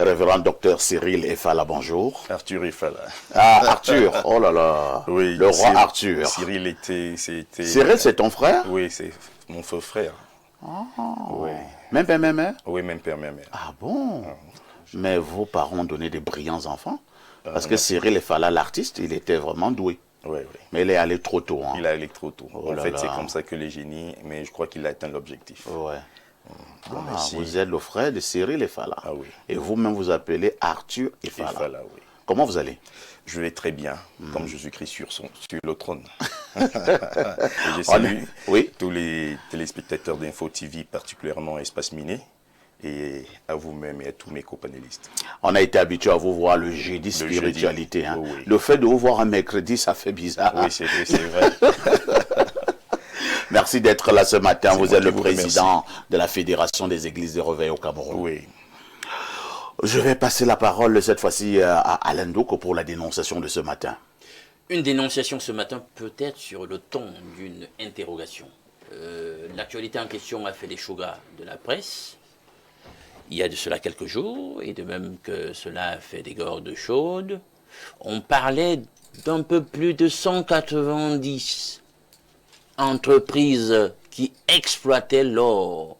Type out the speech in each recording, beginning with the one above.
révérend docteur Cyril Efala, bonjour. Arthur Efala. Ah, Arthur, oh là là, oui, le roi Arthur. Cyril c'était... Cyril, c'est ton frère? Oui, c'est mon faux frère. Oh. Oui. Même père, même mère? Oui, même père, même mère. Ah bon? Mais vos parents ont donné des brillants enfants? Parce que non. Cyril Efala, l'artiste, il était vraiment doué. Oui, oui. Mais il est allé trop tôt. Hein. Il est allé trop tôt. Oh en fait, là. c'est comme ça que les génies... Mais je crois qu'il a atteint l'objectif. Ouais. Bon, vous êtes le frère de Cyril Efala. Ah oui. Et vous-même vous appelez Arthur Efala. Efala, oui. Comment vous allez? Je vais très bien, comme Jésus-Christ sur le trône. Et je salue tous les téléspectateurs d'Info TV, particulièrement Espace Miné, et à vous-même et à tous mes copanélistes. On a été habitué à vous voir le jeudi spiritualité. Hein. Oui. Le fait de vous voir un mercredi, ça fait bizarre. Oui, c'est vrai. Merci d'être là ce matin. Vous êtes le président de la Fédération des Églises de Réveil au Cameroun. Oui. Je vais passer la parole cette fois-ci à Alain Doko pour la dénonciation de ce matin. Une dénonciation ce matin peut-être sur le ton d'une interrogation. L'actualité en question a fait les chauds gras de la presse. Il y a de cela quelques jours, et de même que cela a fait des gordes chaudes, on parlait d'un peu plus de 190 entreprises qui exploitaient l'or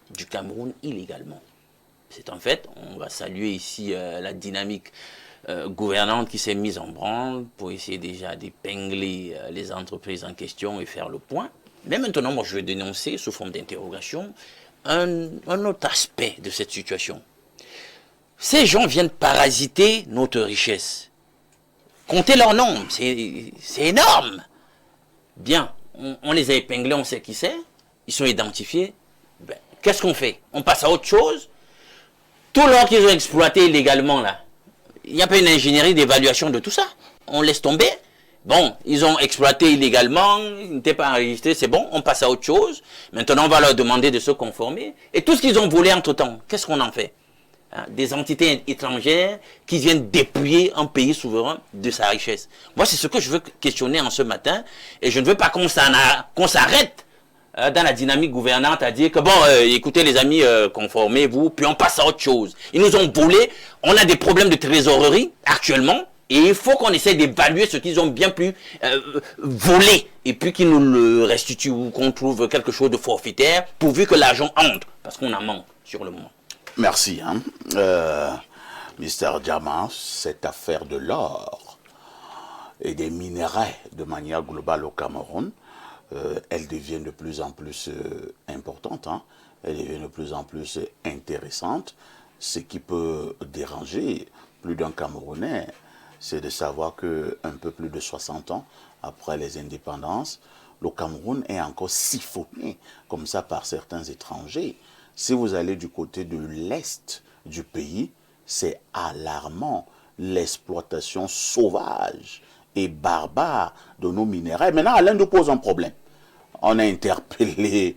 du Cameroun illégalement. C'est en fait, on va saluer ici la dynamique gouvernante qui s'est mise en branle pour essayer déjà d'épingler les entreprises en question et faire le point. Mais maintenant, moi, je vais dénoncer, sous forme d'interrogation, un autre aspect de cette situation. Ces gens viennent parasiter notre richesse. Comptez leur nombre, c'est énorme. Bien, on les a épinglés, on sait qui c'est, ils sont identifiés. Ben, qu'est-ce qu'on fait? On passe à autre chose? Tout l'or qu'ils ont exploité illégalement, là, il n'y a pas une ingénierie d'évaluation de tout ça. On laisse tomber. Bon, ils ont exploité illégalement, ils n'étaient pas enregistrés, c'est bon, on passe à autre chose. Maintenant, on va leur demander de se conformer. Et tout ce qu'ils ont volé entre-temps, qu'est-ce qu'on en fait? Des entités étrangères qui viennent dépouiller un pays souverain de sa richesse. Moi, c'est ce que je veux questionner en ce matin. Et je ne veux pas qu'on s'arrête dans la dynamique gouvernante à dire que bon, écoutez les amis, conformez-vous, puis on passe à autre chose. Ils nous ont volé, on a des problèmes de trésorerie actuellement, et il faut qu'on essaie d'évaluer ce qu'ils ont bien pu voler, et puis qu'ils nous le restituent ou qu'on trouve quelque chose de forfaitaire, pourvu que l'argent entre, parce qu'on en manque sur le moment. Merci. Hein. Mr. Diamant, cette affaire de l'or et des minerais de manière globale au Cameroun, elle devient de plus en plus importante, hein. Elle devient de plus en plus intéressante. Ce qui peut déranger plus d'un Camerounais, c'est de savoir qu'un peu plus de 60 ans après les indépendances, le Cameroun est encore siphonné comme ça par certains étrangers. Si vous allez du côté de l'Est du pays, c'est alarmant, l'exploitation sauvage et barbare de nos minéraux. Maintenant, Alain nous pose un problème. On a interpellé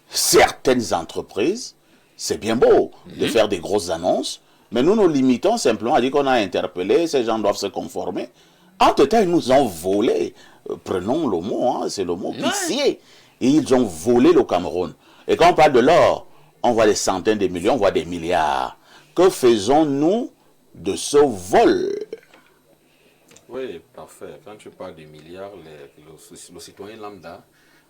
certaines entreprises. C'est bien beau de faire des grosses annonces, mais nous nous limitons simplement à dire qu'on a interpellé, ces gens doivent se conformer. Entre-temps, ils nous ont volé. Prenons le mot, hein, c'est le mot picier. Et ils ont volé le Cameroun. Et quand on parle de l'or, on voit des centaines de millions, on voit des milliards. Que faisons-nous de ce vol? Oui, parfait. Quand tu parles de milliards, le citoyen lambda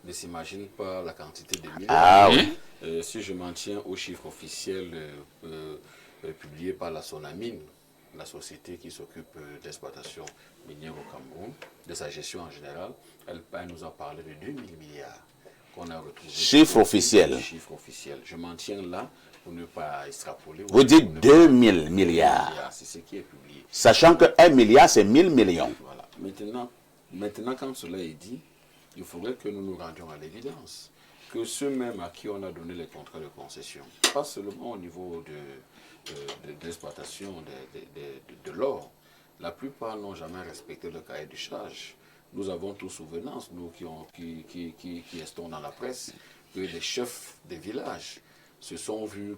ne s'imagine pas la quantité de milliards. Ah oui. Si je m'en tiens aux chiffres officiels publiés par la Sonamine, la société qui s'occupe d'exploitation minière au Cameroun, de sa gestion en général, elle nous a parlé de 2000 milliards qu'on a retrouvés. Chiffre officiel. Chiffre officiel. Je m'en tiens là pour ne pas extrapoler. Vous dites 2000 milliards. C'est ce qui est publié. Sachant que 1 milliard, c'est 1000 millions. Voilà. Maintenant, quand cela est dit, il faudrait que nous nous rendions à l'évidence que ceux-mêmes à qui on a donné les contrats de concession, pas seulement au niveau de l'exploitation de l'or, la plupart n'ont jamais respecté le cahier de charge. Nous avons tous souvenance, nous qui restons dans la presse, que les chefs des villages se sont vus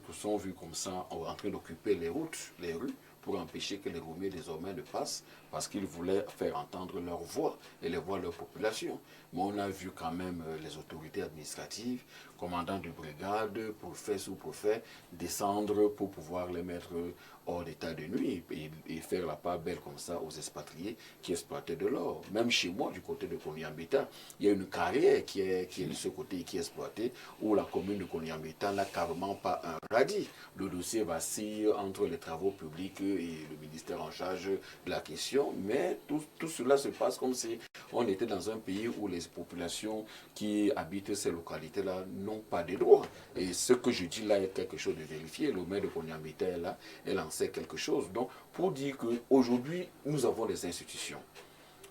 comme ça en train d'occuper les routes, les rues, pour empêcher que les Roumiers désormais ne passent, parce qu'ils voulaient faire entendre leur voix et les voix de leur population. Mais on a vu quand même les autorités administratives, commandants de brigade, préfets, sous-préfets, descendre pour pouvoir les mettre hors d'état de nuit et faire la part belle comme ça aux expatriés qui exploitaient de l'or. Même chez moi, du côté de Konyambita, il y a une carrière qui est de ce côté qui est exploitée, où la commune de Konyambita n'a carrément pas un radis. Le dossier vacille entre les travaux publics et le ministère en charge de la question, mais tout cela se passe comme si on était dans un pays où les populations qui habitent ces localités-là n'ont pas de droits. Et ce que je dis là est quelque chose de vérifié. Le maire de Konyambita est là, elle en sait quelque chose. Donc, pour dire qu'aujourd'hui, nous avons des institutions,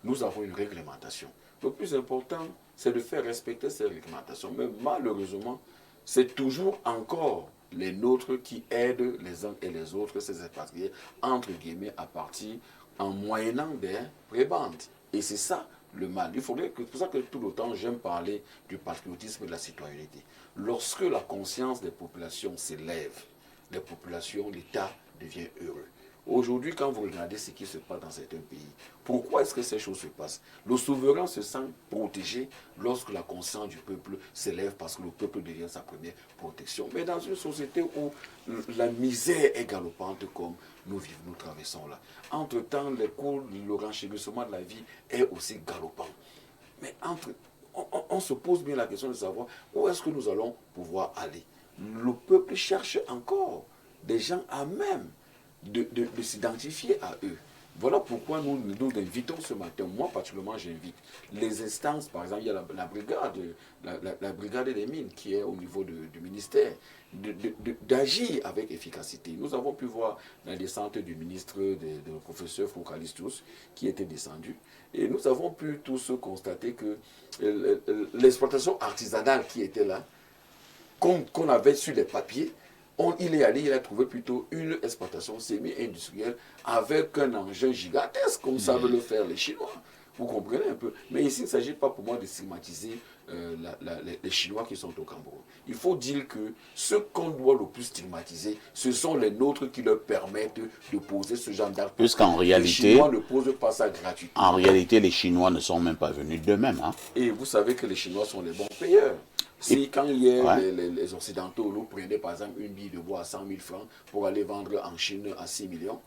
nous avons une réglementation. Le plus important, c'est de faire respecter ces réglementations. Mais malheureusement, c'est toujours encore les nôtres qui aident les uns et les autres, ces expatriés, entre guillemets, à partir en moyennant des prébendes. Et c'est ça le mal. Il faudrait que, c'est pour ça que tout le temps j'aime parler du patriotisme et de la citoyenneté. Lorsque la conscience des populations s'élève, les populations, l'État devient heureux. Aujourd'hui, quand vous regardez ce qui se passe dans certains pays, pourquoi est-ce que ces choses se passent? Le souverain se sent protégé lorsque la conscience du peuple s'élève parce que le peuple devient sa première protection. Mais dans une société où la misère est galopante comme nous vivons, nous traversons là, entre-temps, le renchérissement de la vie est aussi galopant. Mais on se pose bien la question de savoir où est-ce que nous allons pouvoir aller. Le peuple cherche encore des gens à même de s'identifier à eux. Voilà pourquoi nous invitons ce matin, moi particulièrement j'invite les instances, par exemple il y a la brigade des mines qui est au niveau du ministère, d'agir avec efficacité. Nous avons pu voir la descente du ministre, du professeur Foucalistus qui était descendu, et nous avons pu tous constater que l'exploitation artisanale qui était là, qu'on avait sur les papiers, il est allé, il a trouvé plutôt une exploitation semi-industrielle avec un engin gigantesque, comme savent le faire les Chinois. Vous comprenez un peu. Mais ici, il ne s'agit pas pour moi de stigmatiser les Chinois qui sont au Cameroun. Il faut dire que ce qu'on doit le plus stigmatiser, ce sont les nôtres qui leur permettent de poser ce genre d'acte. Puisqu'en réalité, les Chinois ne posent pas ça gratuitement. En réalité, les Chinois ne sont même pas venus d'eux-mêmes. Hein. Et vous savez que les Chinois sont les bons payeurs. Si quand hier, les Occidentaux nous prenaient par exemple une bille de bois à 100 000 francs pour aller vendre en Chine à 6 millions,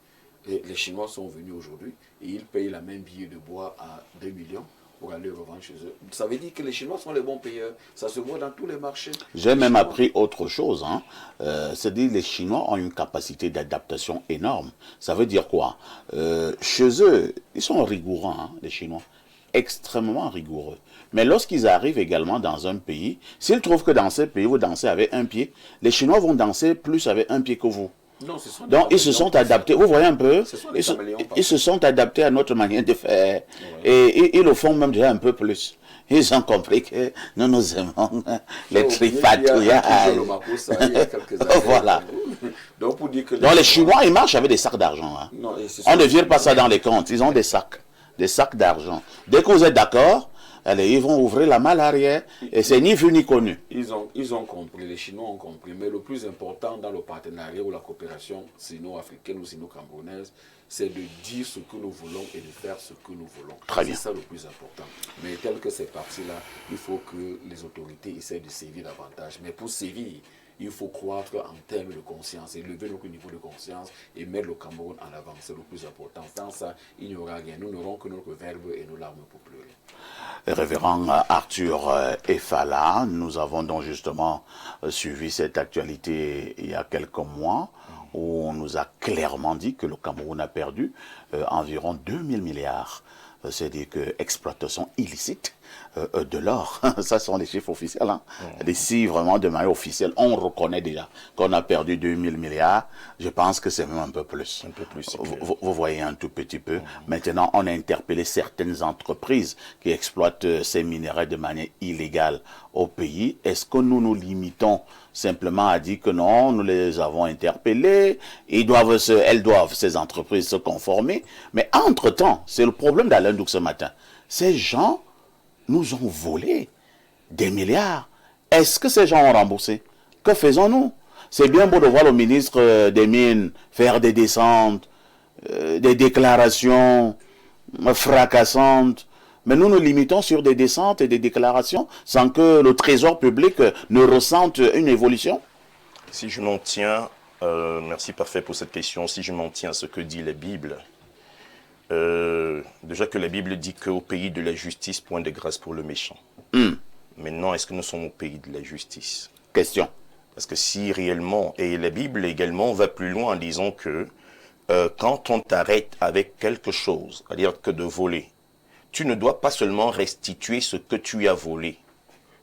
et les Chinois sont venus aujourd'hui et ils payent la même bille de bois à 2 millions pour aller revendre chez eux. Ça veut dire que les Chinois sont les bons payeurs. Ça se voit dans tous les marchés. J'ai même appris autre chose. Hein. C'est-à-dire que les Chinois ont une capacité d'adaptation énorme. Ça veut dire quoi? Chez eux, ils sont rigoureux, hein, les Chinois. Extrêmement rigoureux. Mais lorsqu'ils arrivent également dans un pays, s'ils trouvent que dans ce pays, vous dansez avec un pied, les Chinois vont danser plus avec un pied que vous. Non, donc ils se sont adaptés, vous voyez un peu, ils se sont adaptés à notre manière de faire. Ouais. Et ils le font même déjà un peu plus. Ils ont compris que nous aimons les tripatouillages. Voilà. Donc les Chinois, ils marchent avec des sacs d'argent. Hein. On ne vire pas ça dans les comptes, ils ont des sacs d'argent. Dès que vous êtes d'accord, allez, ils vont ouvrir la malle arrière et c'est ni vu ni connu. Ils ont compris, les Chinois ont compris. Mais le plus important dans le partenariat ou la coopération sino-africaine ou sino-camerounaise, c'est de dire ce que nous voulons et de faire ce que nous voulons. C'est ça le plus important. Mais tel que c'est parti là, il faut que les autorités essaient de sévir davantage. Mais pour sévir, il faut croître en termes de conscience, élever notre niveau de conscience et mettre le Cameroun en avant. C'est le plus important. Sans ça, il n'y aura rien. Nous n'aurons que notre verbe et nos larmes pour pleurer. Révérend Arthur Efala, nous avons donc justement suivi cette actualité il y a quelques mois où on nous a clairement dit que le Cameroun a perdu environ 2000 milliards. C'est-à-dire que exploitation illicite de l'or, ça sont les chiffres officiels. Hein. Si vraiment de manière officielle, on reconnaît déjà qu'on a perdu 2000 milliards, je pense que c'est même un peu plus. Un peu plus. Vous voyez un tout petit peu. Maintenant, on a interpellé certaines entreprises qui exploitent ces minéraux de manière illégale au pays. Est-ce que nous nous limitons simplement à dire que non, nous les avons interpellés, elles doivent, ces entreprises, se conformer. Mais entre-temps, c'est le problème d'Alain Douk ce matin. Ces gens nous ont volé des milliards. Est-ce que ces gens ont remboursé? Que faisons-nous? C'est bien beau de voir le ministre des Mines faire des descentes, des déclarations fracassantes. Mais nous nous limitons sur des descentes et des déclarations sans que le trésor public ne ressente une évolution. Si je m'en tiens, merci Parfait pour cette question, si je m'en tiens à ce que dit la Bible, déjà que la Bible dit qu'au pays de la justice, point de grâce pour le méchant. Maintenant, est-ce que nous sommes au pays de la justice? Question. Parce que si réellement, et la Bible également va plus loin en disant que quand on t'arrête avec quelque chose, c'est-à-dire que de voler, tu ne dois pas seulement restituer ce que tu as volé,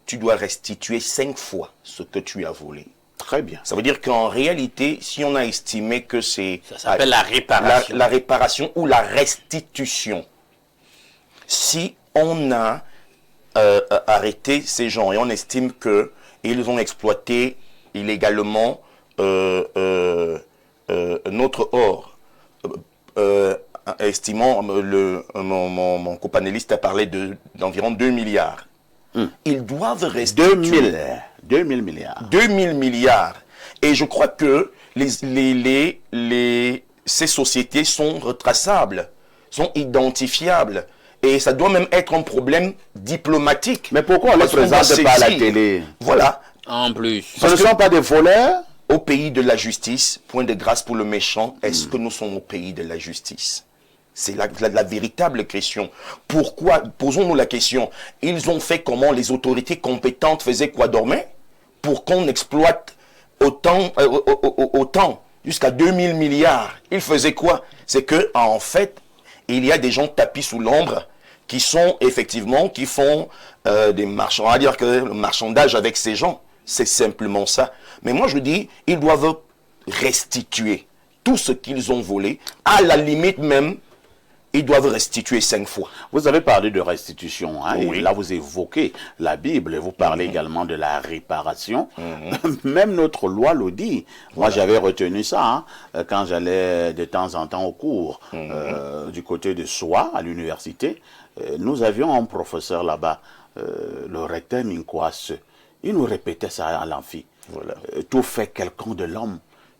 tu dois restituer 5 fois ce que tu as volé. Très bien. Ça veut dire qu'en réalité, si on a estimé que c'est... Ça s'appelle la réparation. La réparation ou la restitution. Si on a arrêté ces gens et on estime qu'ils ont exploité illégalement notre or, estimant, mon copanéliste a parlé d'environ 2 milliards. Ils doivent restituer 2000 milliards. 2000 milliards. Et je crois que ces sociétés sont retraçables, sont identifiables. Et ça doit même être un problème diplomatique. Mais pourquoi on ne les présente pas à la télé? Voilà. En plus. Ce ne sont pas des voleurs? Au pays de la justice, point de grâce pour le méchant, est-ce que nous sommes au pays de la justice? C'est la véritable question. Pourquoi? Posons-nous la question. Ils ont fait comment? Les autorités compétentes faisaient quoi? Dormaient? Pour qu'on exploite autant jusqu'à 2000 milliards. Ils faisaient quoi? C'est que, en fait, il y a des gens tapis sous l'ombre qui sont effectivement, qui font des marchands. On va dire que le marchandage avec ces gens, c'est simplement ça. Mais moi je dis, ils doivent restituer tout ce qu'ils ont volé. À la limite même, ils doivent restituer 5 fois. Vous avez parlé de restitution, hein, oui. Et là vous évoquez la Bible, et vous parlez également de la réparation. Même notre loi le dit. Moi j'avais retenu ça quand j'allais de temps en temps au cours du côté de Soie, à l'université. Nous avions un professeur là-bas, le recteur Minkouas. Il nous répétait ça à l'amphi. Voilà. Tout fait quelqu'un de l'homme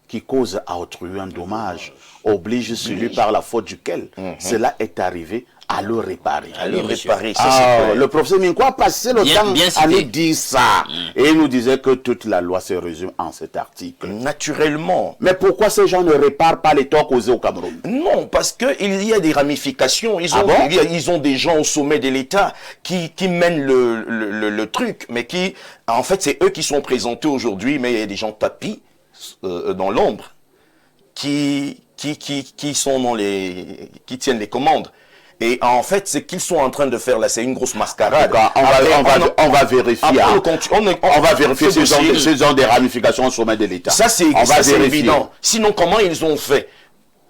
qui cause à autrui un dommage, oblige celui par la faute duquel cela est arrivé à le réparer. À le réparer, ça le professeur Minkwa a passé le temps à nous dire ça. Et il nous disait que toute la loi se résume en cet article. Naturellement. Mais pourquoi ces gens ne réparent pas les torts causés au Cameroun? Non, parce qu'il y a des ramifications. Ils ont des gens au sommet de l'État qui mènent le truc, mais qui, en fait, c'est eux qui sont présentés aujourd'hui, mais il y a des gens tapis dans l'ombre qui sont qui tiennent les commandes. Et en fait, ce qu'ils sont en train de faire là, c'est une grosse mascarade. On va vérifier. On va vérifier ce genre de ramifications au sommet de l'État. Ça, c'est évident. Sinon, comment ils ont fait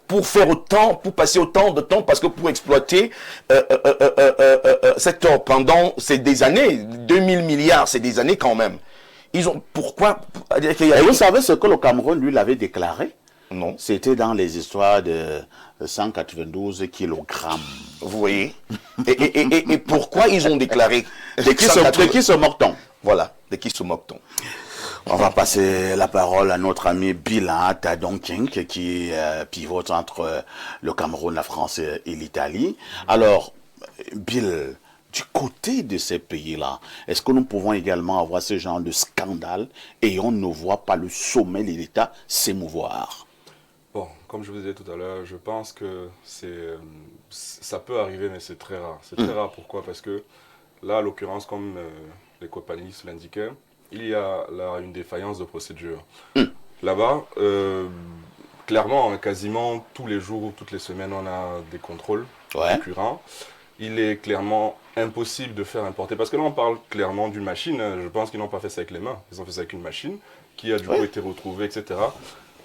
pour faire autant, pour passer autant de temps, parce que pour exploiter cet or pendant des années, 2000 milliards, c'est des années quand même. Ils ont, pourquoi? Et vous savez ce que le Cameroun, lui, l'avait déclaré? Non. C'était dans les histoires de 192 kilogrammes. Vous voyez? Et pourquoi ils ont déclaré? De qui se moque-t-on? Voilà, de qui se moque-t-on? On va passer la parole à notre ami Bill Tadongking, qui pivote entre le Cameroun, la France et l'Italie. Alors, Bill, du côté de ces pays-là, est-ce que nous pouvons également avoir ce genre de scandale et on ne voit pas le sommet de l'État s'émouvoir? Bon, comme je vous disais tout à l'heure, je pense que ça peut arriver, mais c'est très rare. C'est très rare, pourquoi? Parce que là, à l'occurrence, comme les copanélistes l'indiquaient, il y a là une défaillance de procédure. Là-bas, clairement, quasiment tous les jours ou toutes les semaines, on a des contrôles récurrents. Il est clairement impossible de faire importer, parce que là on parle clairement d'une machine, je pense qu'ils n'ont pas fait ça avec les mains, ils ont fait ça avec une machine qui a du coup été retrouvée, etc.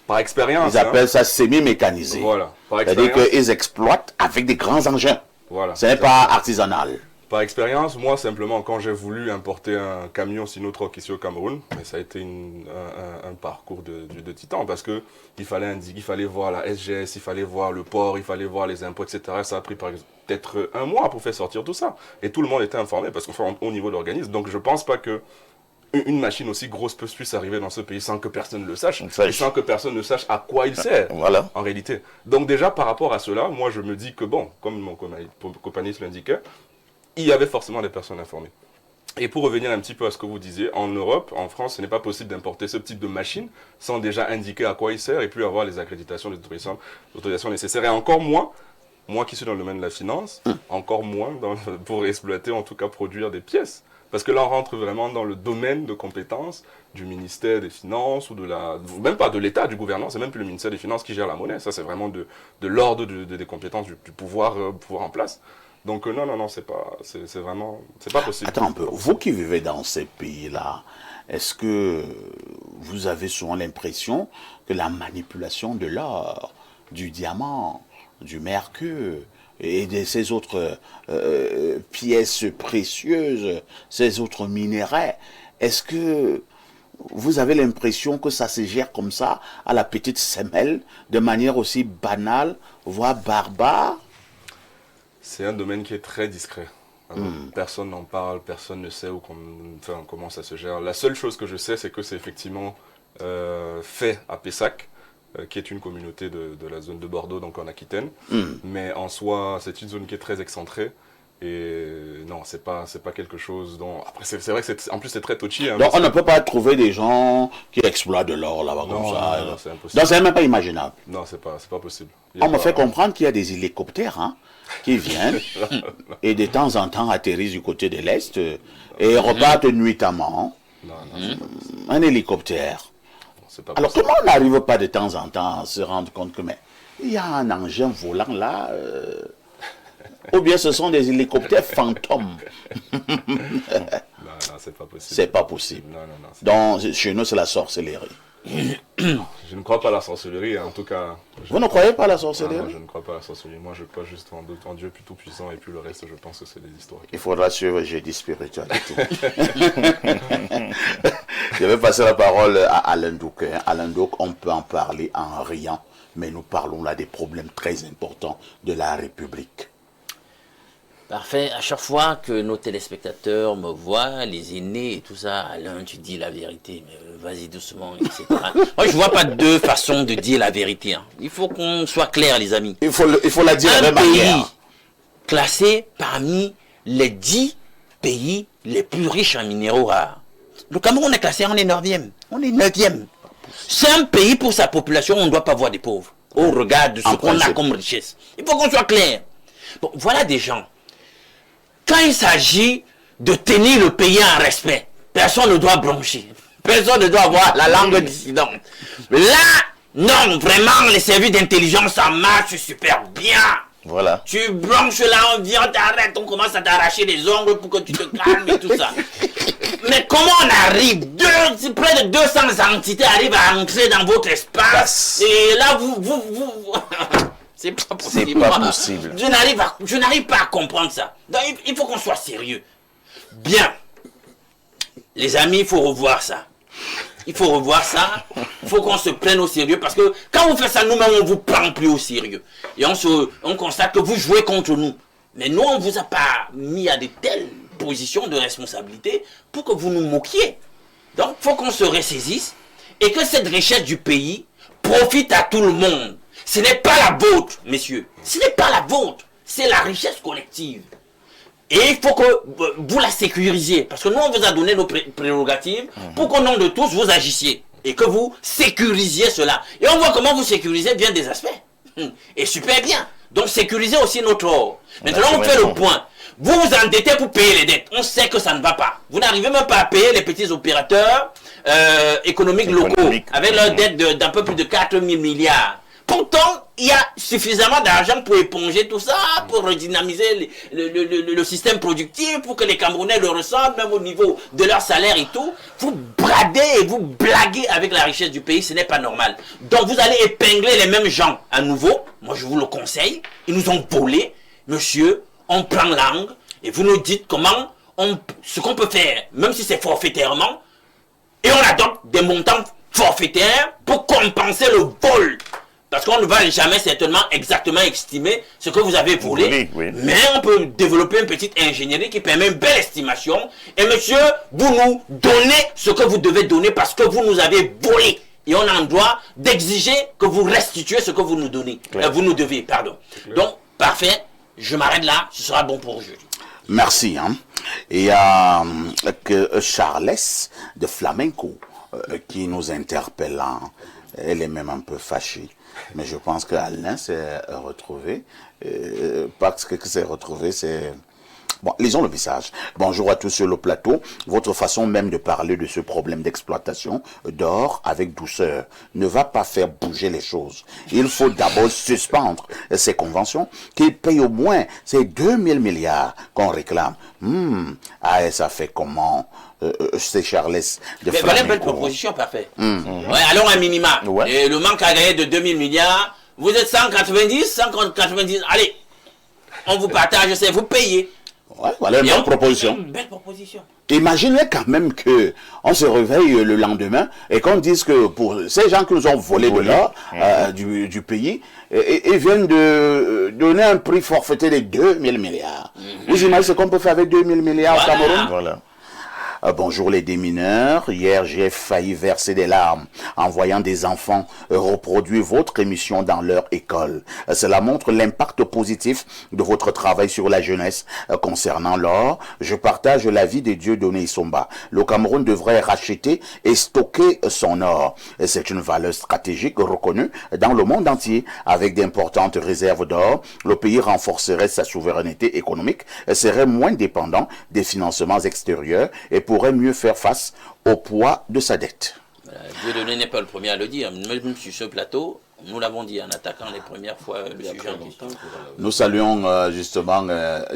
Par expérience. Ils appellent ça semi-mécanisé. Voilà. C'est-à-dire qu'ils exploitent avec des grands engins. Voilà. Ce n'est pas artisanal. Par expérience, moi simplement, quand j'ai voulu importer un camion Sinotruk ici au Cameroun, mais ça a été un parcours de titan, parce que il fallait voir la SGS, il fallait voir le port, il fallait voir les impôts, etc. Ça a pris peut-être 1 mois pour faire sortir tout ça. Et tout le monde était informé, parce qu'on fait au niveau d'organisme. Donc je ne pense pas que une machine aussi grosse puisse arriver dans ce pays sans que personne ne le sache, et sans que personne ne sache à quoi il sert, en réalité. Donc déjà, par rapport à cela, moi je me dis que bon, comme mon copaniste l'indiquait, il y avait forcément des personnes informées. Et pour revenir un petit peu à ce que vous disiez, en Europe, en France, ce n'est pas possible d'importer ce type de machine sans déjà indiquer à quoi il sert et puis avoir les accréditations, les autorisations nécessaires. Et encore moins, moi qui suis dans le domaine de la finance, encore moins pour exploiter, en tout cas produire des pièces. Parce que là, on rentre vraiment dans le domaine de compétences du ministère des Finances ou même pas de l'État, du gouvernement. C'est même plus le ministère des Finances qui gère la monnaie. Ça, c'est vraiment de l'ordre des compétences du pouvoir en place. Donc non, c'est pas possible. Attends un peu, vous qui vivez dans ces pays-là, est-ce que vous avez souvent l'impression que la manipulation de l'or, du diamant, du mercure et de ces autres pièces précieuses, ces autres minéraux, est-ce que vous avez l'impression que ça se gère comme ça, à la petite semelle, de manière aussi banale, voire barbare? C'est un domaine qui est très discret. Personne n'en parle, personne ne sait comment ça se gère. La seule chose que je sais, c'est que c'est effectivement fait à Pessac, qui est une communauté de la zone de Bordeaux, donc en Aquitaine. Mais en soi, c'est une zone qui est très excentrée. Et non, c'est pas quelque chose dont... Après, c'est vrai que en plus, c'est très touchy. Hein, donc, on ne peut pas trouver des gens qui exploitent de l'or là-bas comme ça. Non, c'est impossible. Donc, c'est même pas imaginable. Non, c'est pas possible. On me fait comprendre qu'il y a des hélicoptères qui viennent et de temps en temps atterrissent du côté de l'Est et repartent nuitamment. Un hélicoptère. Alors, comment on n'arrive pas de temps en temps à se rendre compte que il y a un engin volant là ou bien ce sont des hélicoptères fantômes? Non, c'est pas possible. C'est pas possible. Non, donc, chez nous, c'est la sorcellerie. Je ne crois pas à la sorcellerie, en tout cas. Vous ne croyez pas à la sorcellerie? Non, je ne crois pas à la sorcellerie. Moi, je crois juste en Dieu plutôt puissant, et puis le reste, je pense que c'est des histoires. Il faudra suivre Jeudi Spiritualité. Je vais passer la parole à Alain Douc. Alain Douc, on peut en parler en riant, mais nous parlons là des problèmes très importants de la République. Parfait. À chaque fois que nos téléspectateurs me voient, les aînés et tout ça, Alain, tu dis la vérité, mais vas-y doucement, etc. Moi, je vois pas deux façons de dire la vérité. Hein. Il faut qu'on soit clair, les amis. Il faut la dire de un la même pays manière. classé parmi les 10 pays les plus riches en minéraux rares. Le Cameroun est classé, on est 9e. On est 9e. C'est un pays pour sa population, on ne doit pas voir des pauvres. Au regard de ce qu'on a comme richesse. Il faut qu'on soit clair. Bon, voilà des gens. Quand il s'agit de tenir le pays en respect, personne ne doit broncher. Personne ne doit avoir la langue dissidente. Mais là, non, vraiment, les services d'intelligence, ça marche super bien. Voilà. Tu bronches là, on vient, t'arrête, on commence à t'arracher les ongles pour que tu te calmes et tout ça. Mais comment on arrive, près de 200 entités arrivent à entrer dans votre espace, et là, vous c'est pas possible. C'est pas possible. Je n'arrive pas à comprendre ça. Donc, il faut qu'on soit sérieux. Bien. Les amis, il faut revoir ça. Il faut revoir ça. Il faut qu'on se prenne au sérieux. Parce que quand vous faites ça, nous-mêmes, on ne vous prend plus au sérieux. Et on constate que vous jouez contre nous. Mais nous, on ne vous a pas mis à de telles positions de responsabilité pour que vous nous moquiez. Donc, il faut qu'on se ressaisisse et que cette richesse du pays profite à tout le monde. Ce n'est pas la vôtre, messieurs. Ce n'est pas la vôtre. C'est la richesse collective. Et il faut que vous la sécurisiez. Parce que nous, on vous a donné nos prérogatives pour qu'au nom de tous, vous agissiez. Et que vous sécurisiez cela. Et on voit comment vous sécurisez bien des aspects. Et super bien. Donc, sécurisez aussi notre or. Maintenant, on fait le point. Vous vous endettez pour payer les dettes. On sait que ça ne va pas. Vous n'arrivez même pas à payer les petits opérateurs économiques locaux avec leurs dettes d'un peu plus de 4 000 milliards. Pourtant, il y a suffisamment d'argent pour éponger tout ça, pour redynamiser le système productif, pour que les Camerounais le ressentent, même au niveau de leur salaire et tout. Vous bradez et vous blaguez avec la richesse du pays, ce n'est pas normal. Donc vous allez épingler les mêmes gens à nouveau. Moi, je vous le conseille. Ils nous ont volé. Monsieur, on prend langue et vous nous dites ce qu'on peut faire, même si c'est forfaitairement, et on adopte des montants forfaitaires pour compenser le vol Parce qu'on ne va jamais certainement exactement estimer ce que vous avez volé. Oui. Mais on peut développer une petite ingénierie qui permet une belle estimation. Et monsieur, vous nous donnez ce que vous devez donner parce que vous nous avez volé. Et on a le droit d'exiger que vous restituez ce que vous nous donnez. Vous nous devez, pardon. Donc, parfait. Je m'arrête là. Ce sera bon pour aujourd'hui. Merci. Hein. Et il y a Charles de Flamenco qui nous interpelle. Hein. Elle est même un peu fâchée. Mais je pense qu'Alain s'est retrouvé. Parce que s'est retrouvé, c'est... Bon, lisons le message. Bonjour à tous sur le plateau. Votre façon même de parler de ce problème d'exploitation d'or avec douceur ne va pas faire bouger les choses. Il faut d'abord suspendre ces conventions qui payent au moins ces 2000 milliards qu'on réclame. Ah, ça fait comment c'est Charles de Flamenco. Voilà une belle proposition, parfait. Ouais, allons un minima. Ouais. Et le manque à gagner de 2000 milliards, vous êtes 190, 190, allez, on vous partage, c'est vous payez. Ouais, voilà une bonne proposition. Une belle proposition. Imaginez quand même que on se réveille le lendemain et qu'on dise que pour ces gens qui nous ont volé de l'or du pays, ils viennent de donner un prix forfaité de 2000 milliards. Vous imaginez ce qu'on peut faire avec 2000 milliards au Cameroun? Voilà. Bonjour les démineurs, hier j'ai failli verser des larmes en voyant des enfants reproduire votre émission dans leur école. Cela montre l'impact positif de votre travail sur la jeunesse. Concernant l'or, je partage l'avis de Dieudonné Issomba. Le Cameroun devrait racheter et stocker son or. C'est une valeur stratégique reconnue dans le monde entier. Avec d'importantes réserves d'or, le pays renforcerait sa souveraineté économique, serait moins dépendant des financements extérieurs et pourrait mieux faire face au poids de sa dette. Dieudonné n'est pas le premier à le dire. Même sur ce plateau, nous l'avons dit en attaquant les premières fois le sujet en question. Nous saluons justement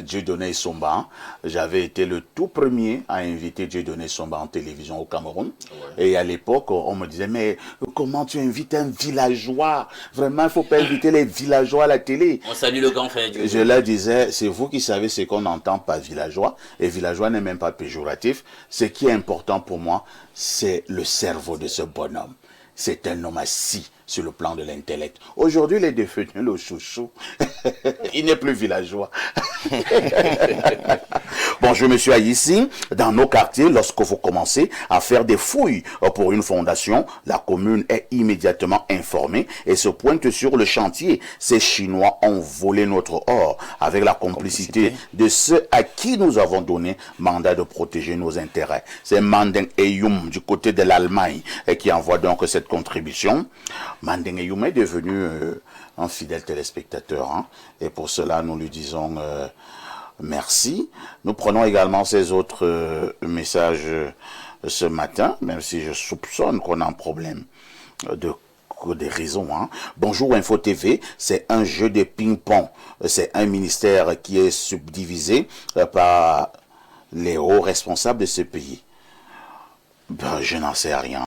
Dieudonné Issomba. J'avais été le tout premier à inviter Dieudonné Issomba en télévision au Cameroun. Ouais. Et à l'époque, on me disait, mais comment tu invites un villageois? Vraiment, il ne faut pas inviter les villageois à la télé. On salue le grand frère Dieudonné. Je leur disais, c'est vous qui savez ce qu'on entend par villageois. Et villageois n'est même pas péjoratif. Ce qui est important pour moi, c'est le cerveau de ce bonhomme. C'est un homme assis sur le plan de l'intellect. Aujourd'hui, il est devenu le chouchou. Il n'est plus villageois. Bon, je me suis ici, dans nos quartiers, lorsque vous commencez à faire des fouilles pour une fondation, la commune est immédiatement informée et se pointe sur le chantier. Ces Chinois ont volé notre or avec la complicité de ceux à qui nous avons donné mandat de protéger nos intérêts. C'est Mandeng Eyum du côté de l'Allemagne qui envoie donc cette contribution. Mandeng Eyum est devenu un fidèle téléspectateur, hein, et pour cela nous lui disons merci. Nous prenons également ces autres messages ce matin, même si je soupçonne qu'on a un problème des raisons. Hein. Bonjour Info TV, c'est un jeu de ping-pong. C'est un ministère qui est subdivisé par les hauts responsables de ce pays. Ben, je n'en sais rien.